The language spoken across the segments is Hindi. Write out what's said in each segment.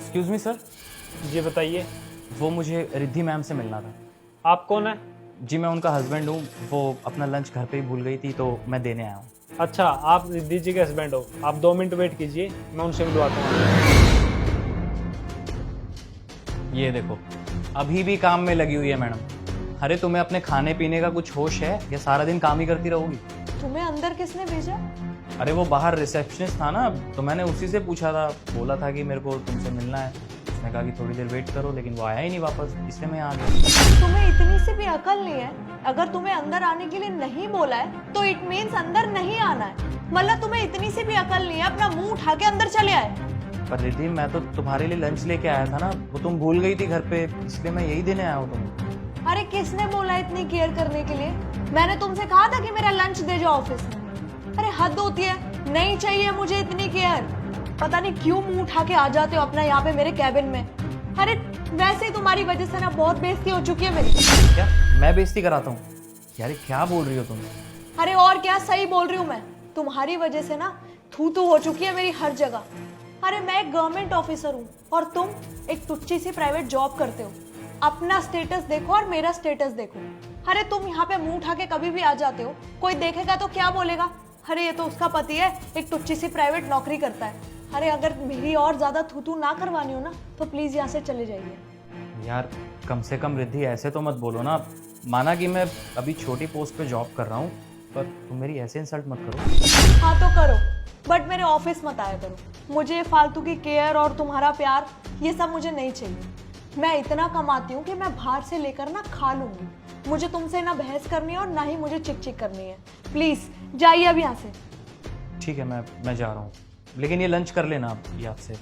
एक्सक्यूज मी सर, जी बताइए। वो मुझे रिद्धि मैम से मिलना था। आप कौन है? जी मैं उनका हस्बैंड हूँ। वो अपना लंच घर पे ही भूल गई थी तो मैं देने आया हूँ। अच्छा, आप रिद्धि जी के हस्बैंड हो। आप 2 मिनट वेट कीजिए, मैं उनसे मिलवाता हूँ। ये देखो, अभी भी काम में लगी हुई है मैडम। अरे तुम्हें अपने खाने पीने का कुछ होश है या सारा दिन काम ही करती रहोगी? तुम्हें अंदर किसने भेजा? अरे वो बाहर रिसेप्शनिस्ट था ना, तो मैंने उसी से पूछा था। बोला था कि मेरे को तुमसे मिलना है। उसने कहा कि थोड़ी देर वेट करो, लेकिन वो आया ही नहीं वापस, इसलिए मैं आ गया। तुम्हें इतनी सी भी अकल नहीं है? अगर तुम्हें अंदर आने के लिए नहीं बोला है तो इट मीन्स अंदर नहीं आना है। मतलब तुम्हें इतनी सी भी अकल नहीं है, अपना मुंह उठा के अंदर चले आए। पर रिद्धि, मैं तो तुम्हारे लिए लंच लेके आया था ना, वो तुम भूल गई थी घर पे, इसलिए मैं यही देने आया हूँ तुम्हें। अरे किसने बोला इतनी केयर करने के लिए? मैंने तुमसे कहा था कि मेरा लंच दे जाओ ऑफिस में। अरे हद होती है, नहीं चाहिए मुझे इतनी केयर। पता नहीं क्यों मुंह उठा के आ जाते हो अपना यहाँ पे मेरे कैबिन में। अरे वैसे ही तुम्हारी वजह से ना बहुत बेइज्जती हो चुकी है मेरी। क्या मैं बेइज्जती कराता हूँ? यार क्या बोल रही हो तुम? अरे और क्या, सही बोल रही हूँ मैं। तुम्हारी वजह से ना थू थू हो चुकी है मेरी हर जगह। अरे मैं एक गवर्नमेंट ऑफिसर हूँ और तुम एक टुच्ची सी प्राइवेट जॉब करते हो। अपना स्टेटस देखो और मेरा स्टेटस देखो। अरे तुम यहाँ पे मुंह उठा के कभी भी आ जाते हो, कोई देखेगा तो क्या बोलेगा? अरे ये तो उसका पति है, एक टुच्ची सी प्राइवेट नौकरी करता है। अरे अगर मेरी और ज्यादा थू थू ना करवानी हो ना तो प्लीज यहाँ से चले जाइए। यार कम से कम रिद्धि ऐसे तो मत बोलो ना। माना कि मैं अभी छोटी पोस्ट पे जॉब कर रहा हूँ, पर तुम मेरी ऐसे इंसल्ट मत करो। हाँ तो करो, बट मेरे ऑफिस मत आया करो। मुझे फालतू की केयर और तुम्हारा प्यार ये सब मुझे नहीं चाहिए। मैं इतना कमाती हूँ कि मैं बाहर से लेकर ना खा लूंगी। मुझे तुमसे ना बहस करनी है और ना ही मुझे चिक चिक करनी है। प्लीज जाइए अब यहाँ से। ठीक है, मैं जा रहा हूँ, लेकिन ये लंच कर लेना आप याद से,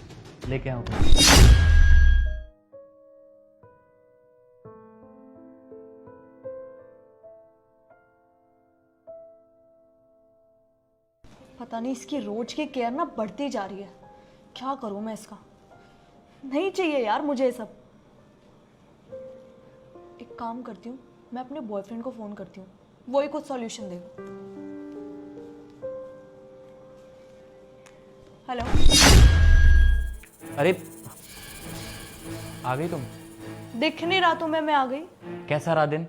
लेके आऊँ। पता नहीं इसकी रोज की केयर ना बढ़ती जा रही है। क्या करूं मैं इसका? नहीं चाहिए यार मुझे ये सब। एक काम करती हूँ, मैं अपने बॉयफ्रेंड को फोन करती हूँ, वो ही कुछ सॉल्यूशन देगा। हेलो। अरे आ गई तुम? दिख नहीं रहा तुम्हें मैं आ गई? कैसा रहा दिन?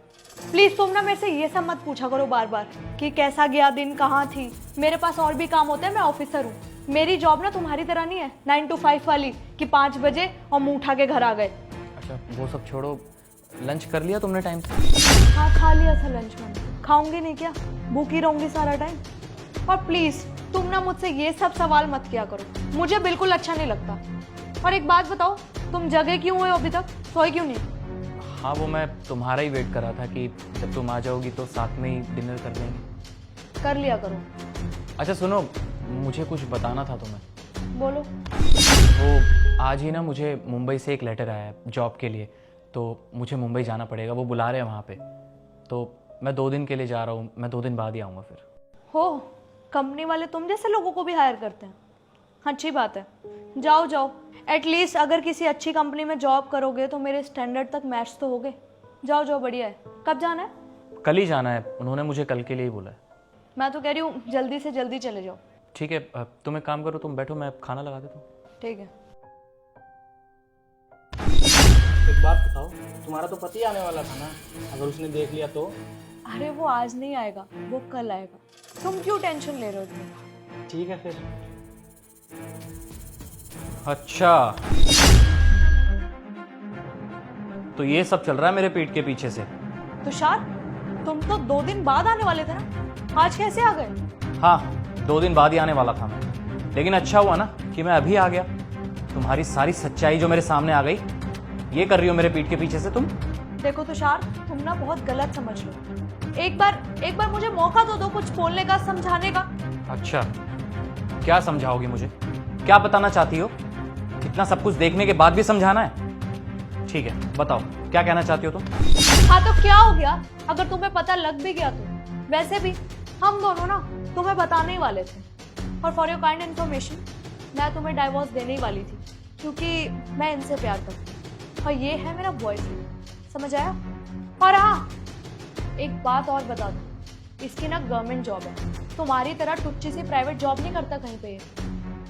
प्लीज तुम ना मेरे से ये सब मत पूछा करो बार बार कि कैसा गया दिन, कहाँ थी। मेरे पास और भी काम होते हैं, मैं ऑफिसर हूँ। मेरी जॉब ना तुम्हारी तरह नहीं है 9 to 5 वाली कि 5 बजे और मुंह उठा के घर आ गए। अच्छा वो सब छोड़ो, लंच कर लिया तुमने टाइम से? हाँ खा लिया था लंच मैंने। खाऊंगी नहीं क्या? भूखी रहूंगी सारा टाइम। और प्लीज तुम ना मुझसे ये सब सवाल मत किया करो, मुझे बिल्कुल अच्छा नहीं लगता। और एक बात बताओ, तुम जगे क्यों हुए अभी तक? सोए क्यों नहीं? हाँ वो मैं तुम्हारा ही वेट कर रहा था कि जब तुम आ जाओगी तो साथ में ही डिनर कर लेंगे। कर लिया करो। अच्छा सुनो, मुझे कुछ बताना था तुम्हें। बोलो। वो आज ही ना मुझे मुंबई से एक लेटर आया है जॉब के लिए, तो मुझे मुंबई जाना पड़ेगा। वो बुला रहे हैं वहाँ पे, तो मैं 2 दिन के लिए जा रहा हूँ। मैं 2 दिन बाद ही आऊँगा फिर। हो, कंपनी वाले तुम जैसे लोगों को भी हायर करते हैं? अच्छी बात है, जाओ जाओ। एटलीस्ट अगर किसी अच्छी कंपनी में जॉब करोगे तो मेरे स्टैंडर्ड तक मैच तो होगे। जाओ जाओ, बढ़िया है। कब जाना है? कल ही जाना है, उन्होंने मुझे कल के लिए ही बोला है। मैं तो कह रही हूँ जल्दी से जल्दी चले जाओ। ठीक है, तुम एक काम करो, तुम बैठो, मैं खाना लगा देता हूँ। ठीक है। एक बात बताओ, तुम्हारा तो पति आने वाला था ना, अगर उसने देख लिया तो? अरे वो आज नहीं आएगा, वो कल आएगा। तुम क्यों टेंशन ले रहे हो इतनी? ठीक है फिर। अच्छा तो ये सब चल रहा है मेरे पीठ के पीछे से? तुषार, तुम तो 2 दिन बाद आने वाले थे ना, आज कैसे आ गए? हाँ 2 दिन बाद ही आने वाला था मैं, लेकिन अच्छा हुआ ना कि मैं अभी आ गया। तुम्हारी सारी सच्चाई जो मेरे सामने आ गई, ये कर रही हो मेरे पीठ के पीछे से तुम। देखो तुषार, तुम ना बहुत गलत समझ रहे हो। एक बार मुझे मौका तो दो कुछ बोलने का, समझाने का। अच्छा क्या समझाओगी मुझे? क्या बताना चाहती हो? इतना सब कुछ देखने के बाद भी समझाना है? ठीक है बताओ, क्या कहना चाहती हो तुम? हाँ तो क्या हो गया अगर तुम्हें पता लग भी गया तो? वैसे भी हम दोनों ना तुम्हें बताने ही वाले थे। और फॉर योर काइंड इन्फॉर्मेशन, मैं तुम्हें डाइवोर्स देने ही वाली थी, क्योंकि मैं इनसे प्यार करती हूँ और ये है मेरा बॉयफ्रेंड। समझ आया? और हाँ, एक बात और बता दूँ, इसकी ना गवर्नमेंट जॉब है, तुम्हारी तरह टुच्ची सी प्राइवेट जॉब नहीं करता कहीं पे।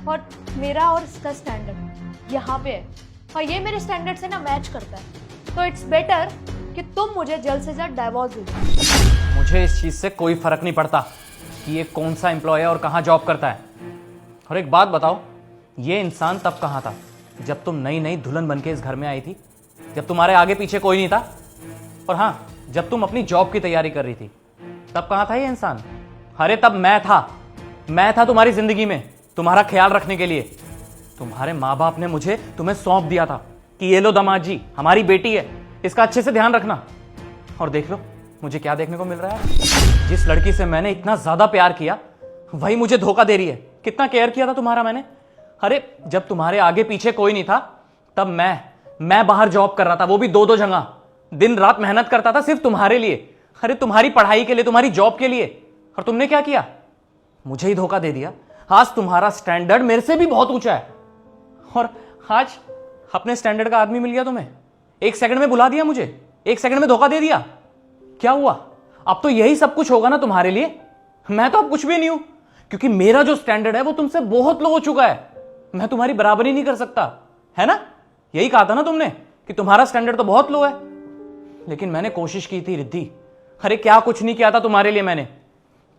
और मेरा और इसका स्टैंडर्ड यहाँ पे है और ये मेरे स्टैंडर्ड से ना मैच करता है। तो इट्स बेटर कि तुम मुझे जल्द से जल्द डाइवोर्स दे दो। मुझे इस चीज़ से कोई फर्क नहीं पड़ता कि ये कौन सा एम्प्लॉय है और कहाँ जॉब करता है। और एक बात बताओ, ये इंसान तब कहाँ था जब तुम नई नई दुल्हन बन के इस घर में आई थी, जब तुम्हारे आगे पीछे कोई नहीं था? और हाँ, जब तुम अपनी जॉब की तैयारी कर रही थी तब कहाँ था ये इंसान? अरे तब मैं था तुम्हारी जिंदगी में, तुम्हारा ख्याल रखने के लिए। तुम्हारे माँ बाप ने मुझे तुम्हें सौंप दिया था कि ये लो दामाद जी, हमारी बेटी है, इसका अच्छे से ध्यान रखना। और देख लो मुझे क्या देखने को मिल रहा है। जिस लड़की से मैंने इतना ज्यादा प्यार किया वही मुझे धोखा दे रही है। कितना केयर किया था तुम्हारा मैंने। अरे जब तुम्हारे आगे पीछे कोई नहीं था तब मैं बाहर जॉब कर रहा था, वो भी दो जगह, दिन रात मेहनत करता था सिर्फ तुम्हारे लिए। अरे तुम्हारी पढ़ाई के लिए, तुम्हारी जॉब के लिए। और तुमने क्या किया? मुझे ही धोखा दे दिया। आज तुम्हारा स्टैंडर्ड मेरे से भी बहुत ऊंचा है और आज अपने स्टैंडर्ड का आदमी मिल गया तुम्हें। एक सेकंड में बुला दिया मुझे, एक सेकंड में धोखा दे दिया। क्या हुआ? अब तो यही सब कुछ होगा ना तुम्हारे लिए। मैं तो अब कुछ भी नहीं हूं, क्योंकि मेरा जो स्टैंडर्ड है वो तुमसे बहुत लो हो चुका है। मैं तुम्हारी बराबरी नहीं कर सकता, है ना? यही कहा था ना तुमने कि तुम्हारा स्टैंडर्ड तो बहुत लो है। लेकिन मैंने कोशिश की थी रिद्धि। अरे क्या कुछ नहीं किया था तुम्हारे लिए मैंने।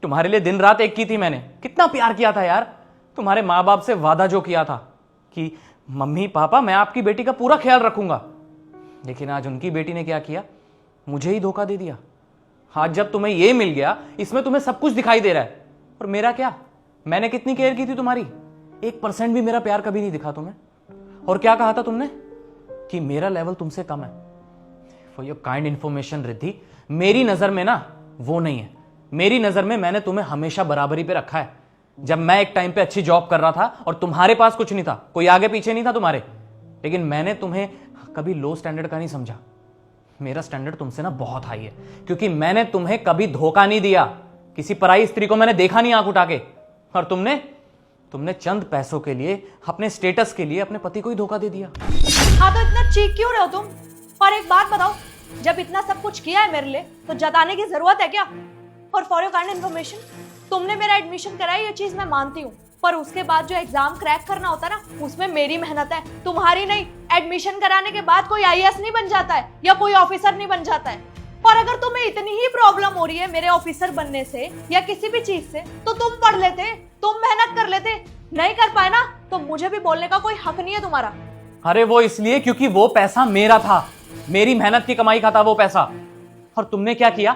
तुम्हारे लिए दिन रात एक की थी मैंने। कितना प्यार किया था यार। तुम्हारे माँ बाप से वादा जो किया था कि मम्मी पापा मैं आपकी बेटी का पूरा ख्याल रखूंगा, लेकिन आज उनकी बेटी ने क्या किया? मुझे ही धोखा दे दिया। आज जब तुम्हें ये मिल गया, इसमें तुम्हें सब कुछ दिखाई दे रहा है, और मेरा क्या? मैंने कितनी केयर की थी तुम्हारी? 1% भी मेरा प्यार कभी नहीं दिखा तुम्हें। और क्या कहा था तुमने? कि मेरा लेवल तुमसे कम है। For your kind information Riddhi, मेरी नजर में ना वो नहीं है। मेरी नजर में मैंने तुम्हें हमेशा बराबरी पे रखा है। जब मैं एक टाइम पे अच्छी जॉब कर रहा था और तुम्हारे पास कुछ नहीं था, कोई आगे पीछे नहीं था तुम्हारे, लेकिन मैंने तुम्हें कभी लो स्टैंडर्ड का नहीं समझा। मेरा स्टैंडर्ड तुमसे ना बहुत हाई है, क्योंकि मैंने तुम्हें कभी धोखा नहीं दिया। किसी पराई स्त्री को मैंने देखा नहीं आंख उठा के। और तुमने चंद पैसों के लिए, अपने स्टेटस के लिए अपने पति को ही धोखा दे दिया। हाँ तो इतना चीख क्यों रहे हो तुम? और एक बात बताओ, जब इतना सब कुछ किया है मेरे लिए तो जताने की जरूरत है क्या? और फॉर योर काइंड इन्फॉर्मेशन, तुमने मेरा एडमिशन कराया, ये चीज मैं मानती हूँ, पर उसके बाद जो एग्जाम क्रैक करना होता है ना, उसमें मेरी मेहनत है, तुम्हारी नहीं। एडमिशन कराने के बाद कोई आईएएस नहीं बन जाता है या कोई ऑफिसर नहीं बन जाता है। और अगर तुम्हें इतनी ही प्रॉब्लम हो रही है मेरे ऑफिसर बनने से या किसी भी चीज से, तो तुम पढ़ लेते, तुम मेहनत कर लेते। नहीं कर पाए ना तो मुझे भी बोलने का कोई हक नहीं है तुम्हारा। अरे वो इसलिए क्योंकि वो पैसा मेरा था, मेरी मेहनत की कमाई का था वो पैसा। और तुमने क्या किया?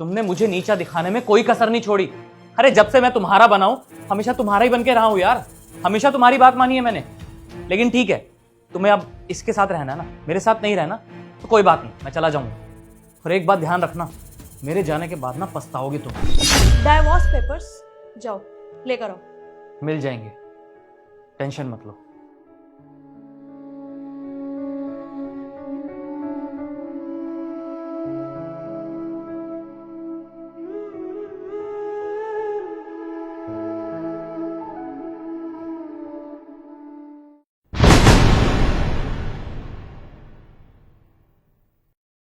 तुमने मुझे नीचा दिखाने में कोई कसर नहीं छोड़ी। अरे जब से मैं तुम्हारा बना हूं, हमेशा तुम्हारा ही बन के रहा हूं यार। हमेशा तुम्हारी बात मानी है मैंने। लेकिन ठीक है, तुम्हें अब इसके साथ रहना है ना, मेरे साथ नहीं रहना तो कोई बात नहीं, मैं चला जाऊंगा। और एक बात ध्यान रखना, मेरे जाने के बाद ना पछताओगी तुम। डाइवोर्स पेपर्स जाओ लेकर आओ। मिल जाएंगे, टेंशन मत लो।